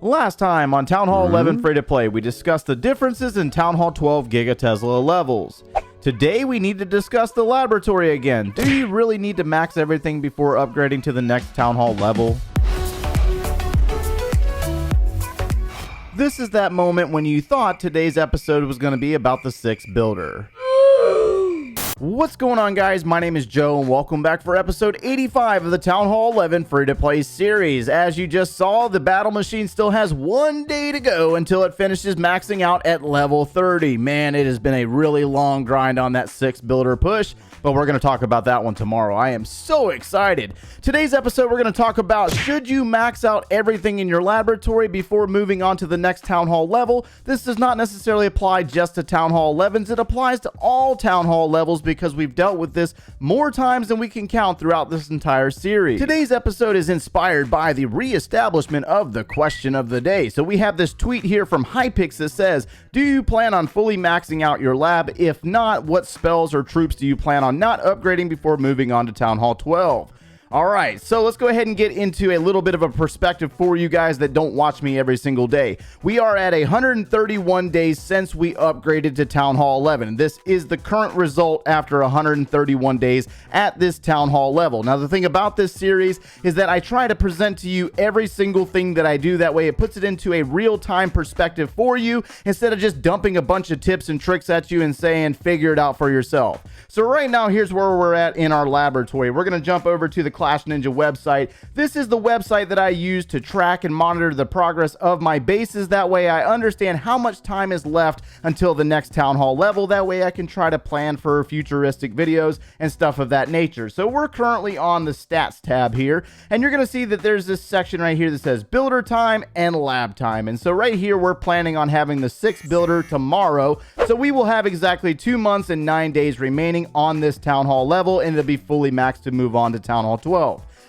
Last time on Town Hall 11 Free-to-Play, we discussed the differences in Town Hall 12 Giga-Tesla levels. Today, we need to discuss the laboratory again. Do you really need to max everything before upgrading to the next Town Hall level? This is that moment when you thought today's episode was going to be about the 6th builder. What's going on, guys? My name is Joe and welcome back for episode 85 of the Town Hall 11 Free-to-Play series. As you just saw, the battle machine still has 1 day to go until it finishes maxing out at level 30. Man, it has been a really long grind on that 6th builder push, but we're going to talk about that one tomorrow. I am so excited. Today's episode, we're going to talk about should you max out everything in your laboratory before moving on to the next Town Hall level. This does not necessarily apply just to Town Hall 11s. It applies to all Town Hall levels because we've dealt with this more times than we can count throughout this entire series. Today's episode is inspired by the re-establishment of the question of the day. So we have this tweet here from Hypix that says, do you plan on fully maxing out your lab? If not, what spells or troops do you plan on not upgrading before moving on to Town Hall 12? Alright, so let's go ahead and get into a little bit of a perspective for you guys that don't watch me every single day. We are at 131 days since we upgraded to Town Hall 11. This is the current result after 131 days at this Town Hall level. Now, the thing about this series is that I try to present to you every single thing that I do. That way, it puts it into a real-time perspective for you instead of just dumping a bunch of tips and tricks at you and saying, figure it out for yourself. So right now, here's where we're at in our laboratory. We're going to jump over to the Clash Ninja website. This is the website that I use to track and monitor the progress of my bases. That way I understand how much time is left until the next Town Hall level. That way I can try to plan for futuristic videos and stuff of that nature. So we're currently on the stats tab here, and you're going to see that there's this section right here that says builder time and lab time. And so right here we're planning on having the 6th builder tomorrow. So we will have exactly 2 months and 9 days remaining on this Town Hall level, and it'll be fully maxed to move on to Town Hall 12.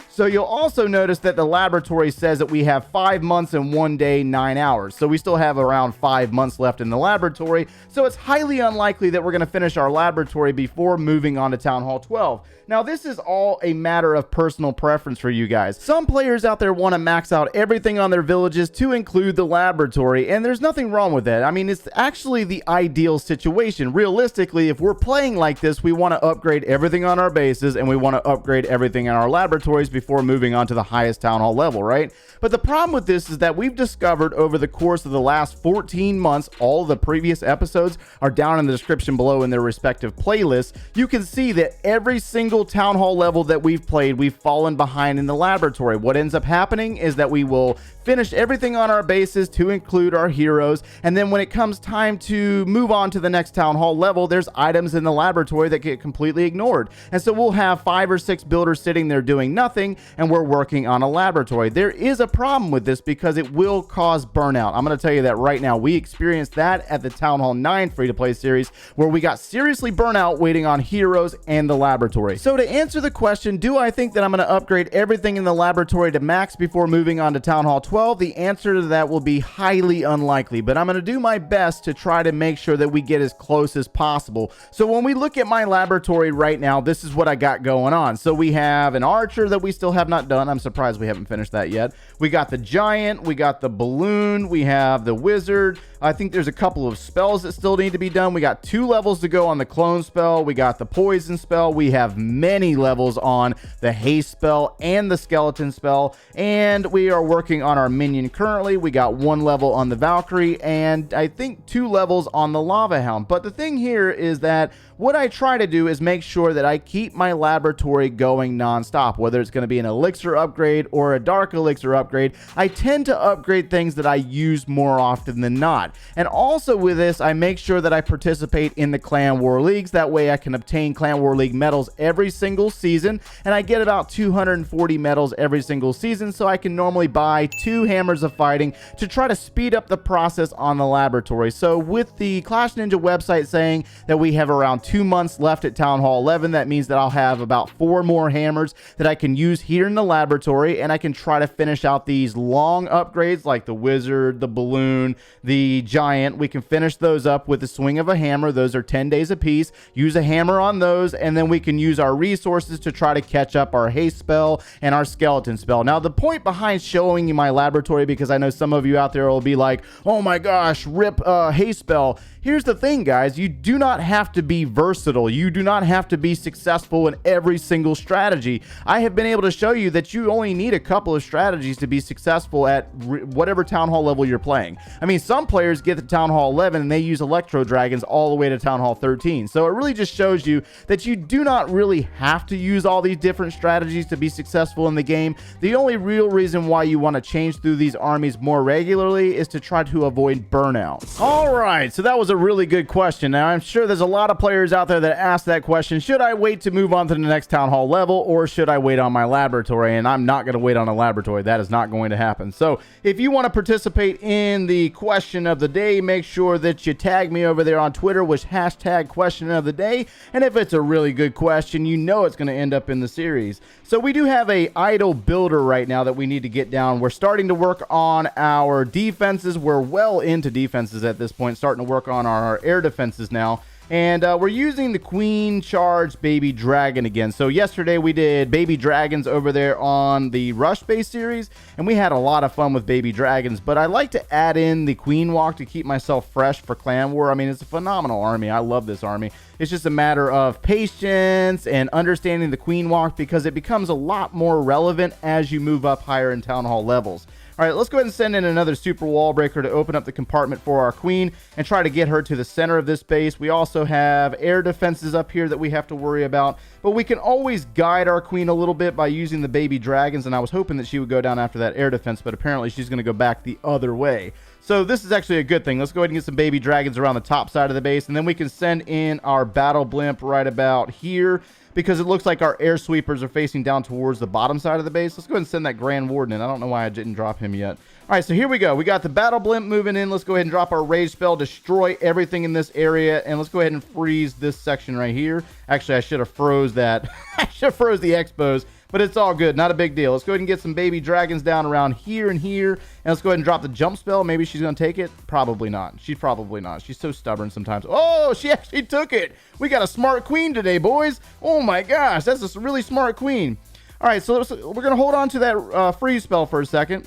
So you'll also notice that the laboratory says that we have 5 months and 1 day, 9 hours. So we still have around 5 months left in the laboratory. So it's highly unlikely that we're going to finish our laboratory before moving on to Town Hall 12. Now, this is all a matter of personal preference for you guys. Some players out there want to max out everything on their villages to include the laboratory, and there's nothing wrong with that. I mean, it's actually the ideal situation. Realistically, if we're playing like this, we want to upgrade everything on our bases, and we want to upgrade everything in our laboratories before moving on to the highest Town Hall level, right? But the problem with this is that we've discovered over the course of the last 14 months, all the previous episodes are down in the description below in their respective playlists. You can see that every single Town Hall level that we've played, we've fallen behind in the laboratory. What ends up happening is that we will finish everything on our bases to include our heroes, and then when it comes time to move on to the next Town Hall level, there's items in the laboratory that get completely ignored. And so we'll have 5 or 6 builders sitting there doing nothing, and we're working on a laboratory. There is a problem with this because it will cause burnout. I'm going to tell you that right now. We experienced that at the Town Hall 9 free-to-play series, where we got seriously burnt out waiting on heroes and the laboratory. So to answer the question, do I think that I'm going to upgrade everything in the laboratory to max before moving on to Town Hall 12? The answer to that will be highly unlikely, but I'm going to do my best to try to make sure that we get as close as possible. So when we look at my laboratory right now, this is what I got going on. So we have an archer that we still have not done. I'm surprised we haven't finished that yet. We got the giant, we got the balloon, we have the wizard. I think there's a couple of spells that still need to be done. We got 2 levels to go on the clone spell. We got the poison spell. We have many levels on the haste spell and the skeleton spell. And we are working on our minion currently. We got 1 level on the Valkyrie and I think 2 levels on the Lava Hound. But the thing here is that what I try to do is make sure that I keep my laboratory going nonstop, whether it's going to be an elixir upgrade or a dark elixir upgrade. I tend to upgrade things that I use more often than not. And also with this, I make sure that I participate in the Clan War Leagues. That way I can obtain Clan War League medals every single season, and I get about 240 medals every single season, so I can normally buy 2 hammers of fighting to try to speed up the process on the laboratory. So with the Clash Ninja website saying that we have around 2 months left at Town Hall 11, that means that I'll have about 4 more hammers that I can use use here in the laboratory, and I can try to finish out these long upgrades like the wizard, the balloon, the giant. We can finish those up with the swing of a hammer. Those are 10 days a piece. Use a hammer on those, and then we can use our resources to try to catch up our haste spell and our skeleton spell. Now, the point behind showing you my laboratory, because I know some of you out there will be like, oh my gosh, rip haste spell. Here's the thing, guys. You do not have to be versatile. You do not have to be successful in every single strategy. I have been able to show you that you only need a couple of strategies to be successful at whatever Town Hall level you're playing. I mean, some players get to Town Hall 11 and they use Electro Dragons all the way to Town Hall 13. So it really just shows you that you do not really have to use all these different strategies to be successful in the game. The only real reason why you want to change through these armies more regularly is to try to avoid burnout. All right, so that was a really good question. Now, I'm sure there's a lot of players out there that ask that question. Should I wait to move on to the next Town Hall level, or should I wait on my laboratory? And I'm not going to wait on a laboratory. That is not going to happen. So if you want to participate in the question of the day, make sure that you tag me over there on Twitter with hashtag question of the day. And if it's a really good question, you know it's going to end up in the series. So we do have a idle builder right now that we need to get down. We're starting to work on our defenses. We're well into defenses at this point, starting to work on our air defenses now. And we're using the Queen Charge Baby Dragon again. So yesterday we did Baby Dragons over there on the Rush Base series, and we had a lot of fun with Baby Dragons. But I like to add in the Queen Walk to keep myself fresh for Clan War. I mean, it's a phenomenal army. I love this army. It's just a matter of patience and understanding the Queen Walk, because it becomes a lot more relevant as you move up higher in Town Hall levels. All right, let's go ahead and send in another super wall breaker to open up the compartment for our queen and try to get her to the center of this base. We also have air defenses up here that we have to worry about, but we can always guide our queen a little bit by using the baby dragons, and I was hoping that she would go down after that air defense, but apparently she's going to go back the other way. So this is actually a good thing. Let's go ahead and get some baby dragons around the top side of the base, and then we can send in our battle blimp right about here, because it looks like our air sweepers are facing down towards the bottom side of the base. Let's go ahead and send that Grand Warden in. I don't know why I didn't drop him yet. All right, so here we go. We got the battle blimp moving in. Let's go ahead and drop our rage spell, destroy everything in this area, and let's go ahead and freeze this section right here. Actually, I should have froze that. I should have froze the expos, but it's all good. Not a big deal. Let's go ahead and get some baby dragons down around here and here, and let's go ahead and drop the jump spell. Maybe she's going to take it. Probably not. She's probably not. She's so stubborn sometimes. Oh, she actually took it. We got a smart queen today, boys. Oh my gosh, that's a really smart queen. All right, so we're going to hold on to that freeze spell for a second.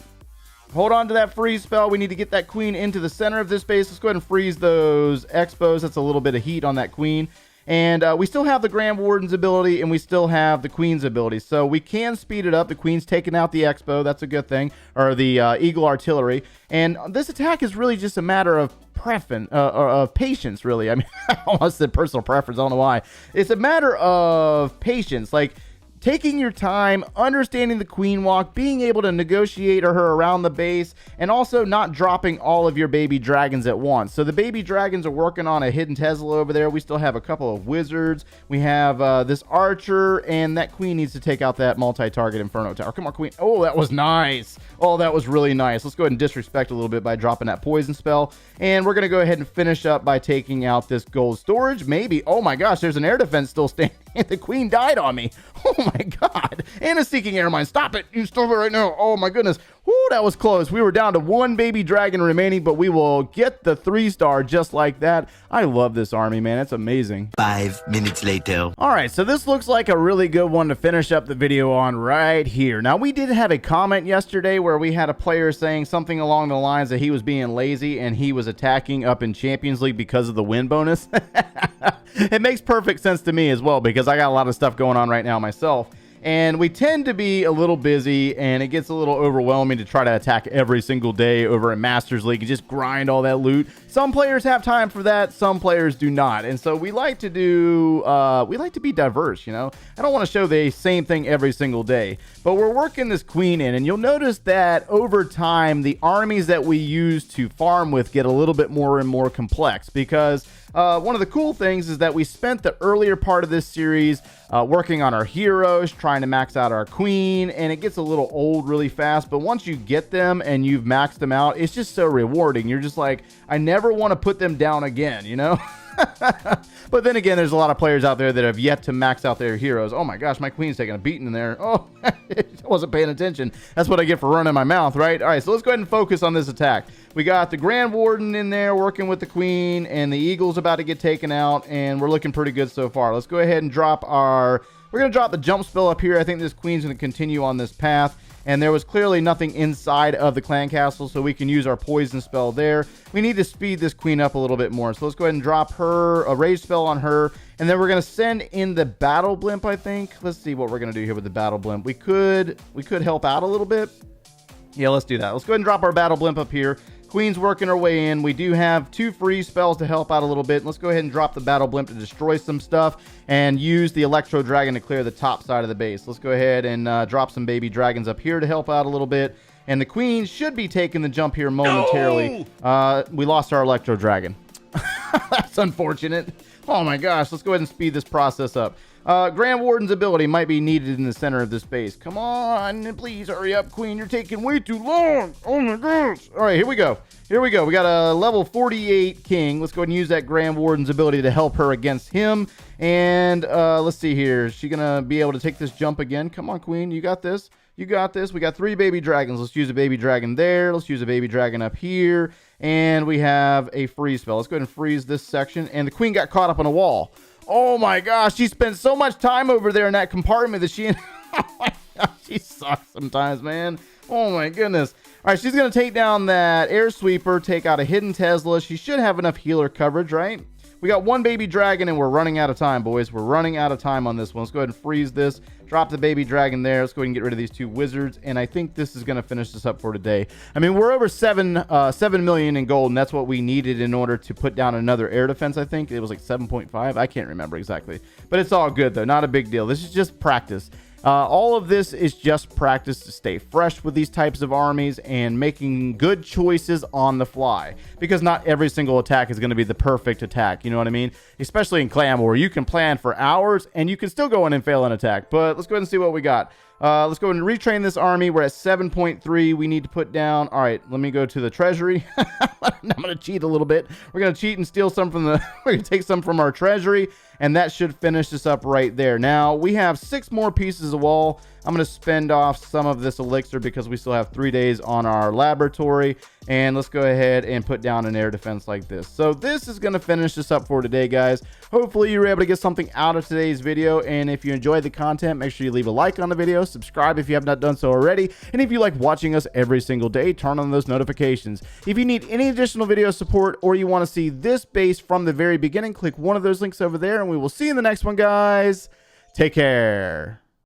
Hold on to that freeze spell. We need to get that queen into the center of this base. Let's go ahead and freeze those expos. That's a little bit of heat on that queen. And we still have the Grand Warden's ability, and we still have the Queen's ability. So we can speed it up. The Queen's taking out the Expo. That's a good thing. Or the Eagle Artillery. And this attack is really just a matter of patience, really. I mean, I almost said personal preference. I don't know why. It's a matter of patience. Like, taking your time, understanding the Queen Walk, being able to negotiate her around the base, and also not dropping all of your baby dragons at once. So the baby dragons are working on a hidden Tesla over there. We still have a couple of wizards. We have this archer, and that queen needs to take out that multi-target Inferno Tower. Come on, queen. Oh, that was nice. Oh, that was really nice. Let's go ahead and disrespect a little bit by dropping that poison spell. And we're going to go ahead and finish up by taking out this gold storage. Maybe. Oh my gosh, there's an air defense still standing. The queen died on me. Oh my god. And a seeking air mine. Stop it. You stop it right now. Oh my goodness. Whoo, that was close. We were down to one baby dragon remaining, but we will get the 3-star just like that. I love this army, man. It's amazing. 5 minutes later. All right, so this looks like a really good one to finish up the video on right here. Now, we did have a comment yesterday where we had a player saying something along the lines that he was being lazy and he was attacking up in Champions League because of the win bonus. It makes perfect sense to me as well, because I got a lot of stuff going on right now myself. And we tend to be a little busy, and it gets a little overwhelming to try to attack every single day over in Masters League and just grind all that loot. Some players have time for that, some players do not. And so we like to be diverse, you know. I don't want to show the same thing every single day, but we're working this queen in, and you'll notice that over time, the armies that we use to farm with get a little bit more and more complex, because one of the cool things is that we spent the earlier part of this series working on our heroes, trying to max out our queen, and it gets a little old really fast. But once you get them and you've maxed them out, it's just so rewarding. You're just like, I never want to put them down again, you know? But then again, there's a lot of players out there that have yet to max out their heroes. Oh my gosh, my queen's taking a beating in there. Oh, I wasn't paying attention. That's what I get for running my mouth, right? All right, so let's go ahead and focus on this attack. We got the Grand Warden in there working with the queen, and the Eagle's about to get taken out, and we're looking pretty good so far. Let's go ahead and drop our... We're going to drop the jump spell up here. I think this queen's going to continue on this path. And there was clearly nothing inside of the clan castle, so we can use our poison spell there. We need to speed this queen up a little bit more. So let's go ahead and drop her, a rage spell on her. And then we're going to send in the battle blimp, I think. Let's see what we're going to do here with the battle blimp. We could help out a little bit. Yeah, let's do that. Let's go ahead and drop our battle blimp up here. Queen's working her way in. We do have 2 free spells to help out a little bit. Let's go ahead and drop the battle blimp to destroy some stuff and use the electro dragon to clear the top side of the base. Let's go ahead and drop some baby dragons up here to help out a little bit. And the queen should be taking the jump here momentarily. No! We lost our electro dragon. That's unfortunate. Oh my gosh. Let's go ahead and speed this process up. Grand Warden's ability might be needed in the center of this base. Come on, please hurry up, queen. You're taking way too long. Oh my gosh. All right, here we go. Here we go. We got a level 48 king. Let's go ahead and use that Grand Warden's ability to help her against him. And let's see here. Is she going to be able to take this jump again? Come on, queen. You got this. You got this. We got 3 baby dragons. Let's use a baby dragon there. Let's use a baby dragon up here. And we have a freeze spell. Let's go ahead and freeze this section. And the queen got caught up on a wall. Oh my gosh, she spent so much time over there in that compartment that she... Oh my gosh, she sucks sometimes, man. Oh my goodness. All right, she's going to take down that air sweeper, take out a hidden Tesla. She should have enough healer coverage, right? We got 1 baby dragon, and we're running out of time, boys. We're running out of time on this one. Let's go ahead and freeze this. Drop the baby dragon there. Let's go ahead and get rid of these 2 wizards, and I think this is going to finish this up for today. I mean, we're over 7 million in gold, and that's what we needed in order to put down another air defense, I think. It was like 7.5. I can't remember exactly, but it's all good, though. Not a big deal. This is just practice. All of this is just practice to stay fresh with these types of armies and making good choices on the fly, because not every single attack is going to be the perfect attack. You know what I mean? Especially in clan war, you can plan for hours and you can still go in and fail an attack. But let's go ahead and see what we got. Let's go ahead and retrain this army. We're at 7.3. We need to put down. All right, let me go to the treasury. I'm going to cheat a little bit. We're going to cheat and steal some from the... We're going to take some from our treasury, and that should finish this up right there. Now, we have 6 more pieces of wall. I'm going to spend off some of this elixir because we still have 3 days on our laboratory. And let's go ahead and put down an air defense like this. So this is going to finish this up for today, guys. Hopefully you were able to get something out of today's video. And if you enjoyed the content, make sure you leave a like on the video. Subscribe if you have not done so already. And if you like watching us every single day, turn on those notifications. If you need any additional video support or you want to see this base from the very beginning, click one of those links over there. And we will see you in the next one, guys. Take care.